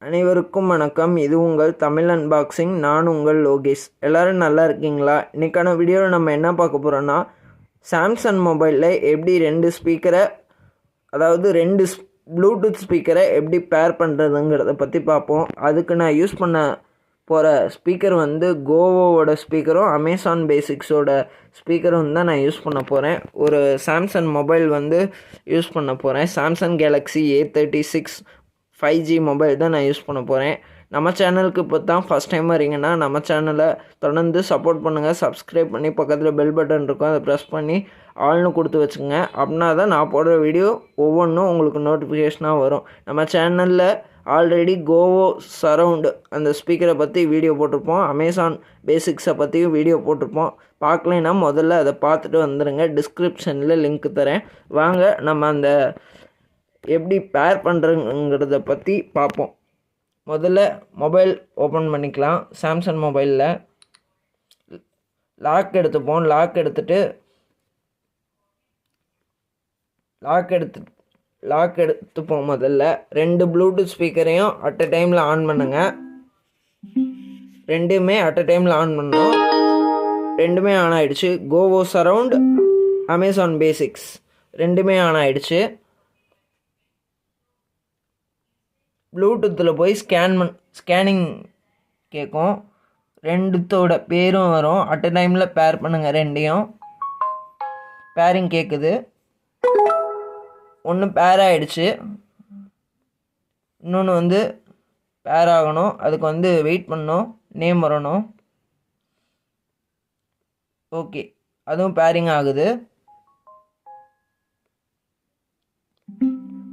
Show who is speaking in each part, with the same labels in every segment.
Speaker 1: அனைவருக்கும் வணக்கம். இது உங்கள் தமிழ் அன்பாக்சிங். நான் உங்கள் லோகேஷ். எல்லோரும் நல்லா இருக்கீங்களா? இன்றைக்கான வீடியோவில் நம்ம என்ன பார்க்க போகிறோன்னா, சாம்சங் மொபைலில் எப்படி ரெண்டு ஸ்பீக்கரை, அதாவது ரெண்டு ப்ளூடூத் ஸ்பீக்கரை எப்படி பேர் பண்ணுறதுங்கிறத பற்றி பார்ப்போம். அதுக்கு நான் யூஸ் பண்ண போகிற ஸ்பீக்கர் வந்து கோவோவோட ஸ்பீக்கரும் அமேசான் பேசிக்ஸோட ஸ்பீக்கரும் தான் நான் யூஸ் பண்ண போகிறேன். ஒரு சாம்சங் மொபைல் வந்து யூஸ் பண்ண போகிறேன். Samsung Galaxy A36 5G mobile தான் நான் யூஸ் பண்ண போகிறேன். நம்ம சேனலுக்கு இப்போ தான் ஃபஸ்ட் டைம் வரீங்கன்னா நம்ம சேனலை தொடர்ந்து சப்போர்ட் பண்ணுங்கள். சப்ஸ்கிரைப் பண்ணி பக்கத்தில் பெல் பட்டன் இருக்கும், அதை ப்ரெஸ் பண்ணி ஆல்னு கொடுத்து வச்சுங்க. அப்படின்னா தான் நான் போடுற வீடியோ ஒவ்வொன்றும் உங்களுக்கு நோட்டிஃபிகேஷனாக வரும். நம்ம சேனலில் ஆல்ரெடி கோவோ சரவுண்டு அந்த ஸ்பீக்கரை பற்றி வீடியோ போட்டிருப்போம். அமேசான் பேசிக்ஸை பற்றியும் வீடியோ போட்டிருப்போம். பார்க்கலைன்னா முதல்ல அதை பார்த்துட்டு வந்துடுங்க. டிஸ்கிரிப்ஷனில் லிங்க் தரேன். வாங்க நம்ம அந்த எப்படி பேர் பண்ணுறங்கிறத பற்றி பார்ப்போம். முதல்ல மொபைல் ஓப்பன் பண்ணிக்கலாம். சாம்சங் மொபைலில் லாக் எடுத்துப்போம். லாக் எடுத்துப்போம். முதல்ல ரெண்டு ப்ளூடூத் ஸ்பீக்கரையும் அட் அ டைமில் ஆன் பண்ணுங்க. ரெண்டுமே அட் அ டைமில் ஆன் பண்ணோம். ரெண்டுமே ஆன் ஆகிடுச்சு. கோவோ சரவுண்ட், அமேசான் பேசிக்ஸ் ரெண்டுமே ஆன் ஆகிடுச்சு. ப்ளூடூத்தில் போய் ஸ்கேனிங் கேட்கும். ரெண்டுத்தோட பேரும் வரும். அட் அ டைமில் பேர் பண்ணுங்கள். ரெண்டையும் பேரிங் கேட்குது. ஒன்று பேர் ஆகிடுச்சு, இன்னொன்று வந்து பேர் ஆகணும். அதுக்கு வந்து வெயிட் பண்ணணும், நேம் வரணும். ஓகே, அதுவும் பேரிங் ஆகுது.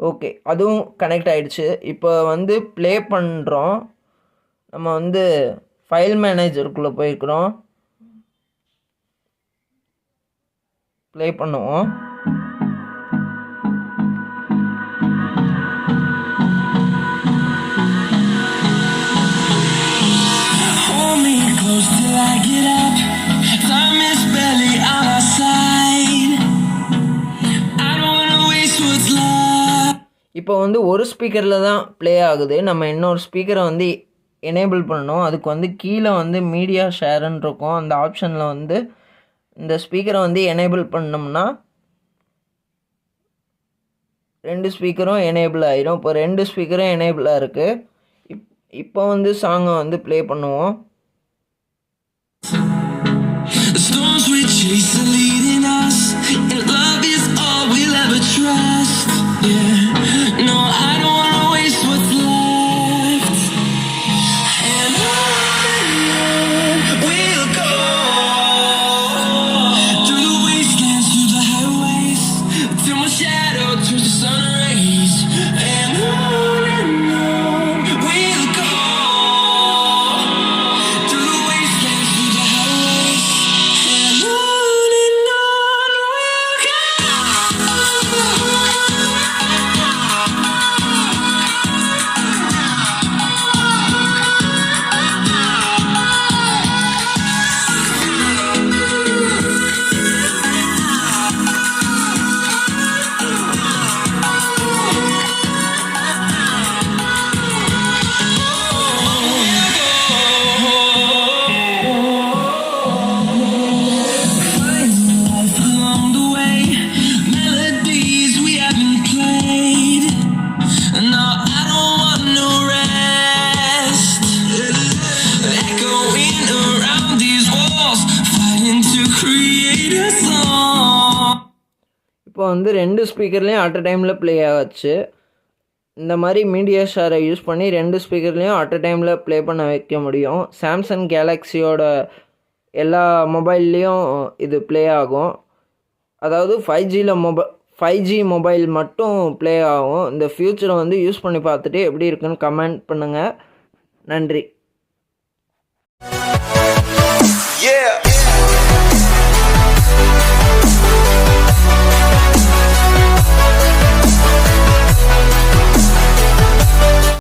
Speaker 1: ஓகே, அதுவும் கனெக்ட் ஆகிடுச்சு. இப்போ வந்து ப்ளே பண்ணுறோம். நம்ம வந்து ஃபைல் மேனேஜருக்குள்ளே போயிருக்கிறோம். ப்ளே பண்ணுவோம். இப்போ வந்து ஒரு ஸ்பீக்கரில் தான் ப்ளே ஆகுது. நம்ம இன்னொரு ஸ்பீக்கரை வந்து எனேபிள் பண்ணணும். அதுக்கு வந்து கீழே வந்து மீடியா ஷேருன்னு இருக்கும். அந்த ஆப்ஷனில் வந்து இந்த ஸ்பீக்கரை வந்து எனேபிள் பண்ணோம்னா ரெண்டு ஸ்பீக்கரும் எனேபிள் ஆகிடும். இப்போ ரெண்டு ஸ்பீக்கரும் எனேபிளாக இருக்குது. இப்போ வந்து சாங்கை வந்து ப்ளே பண்ணுவோம். இப்போ வந்து ரெண்டு ஸ்பீக்கர்லேயும் அட் அ டைமில் ப்ளே ஆச்சு. இந்த மாதிரி மீடியா ஷேரை யூஸ் பண்ணி ரெண்டு ஸ்பீக்கர்லேயும் அட் அ டைமில் ப்ளே பண்ண வைக்க முடியும். சாம்சங் கேலக்ஸியோட எல்லா மொபைல்லையும் இது ப்ளே ஆகும். அதாவது 5G மொபைல் மட்டும் ப்ளே ஆகும். இந்த ஃப்யூச்சரை வந்து யூஸ் பண்ணி பார்த்துட்டு எப்படி இருக்குன்னு கமெண்ட் பண்ணுங்கள். நன்றி.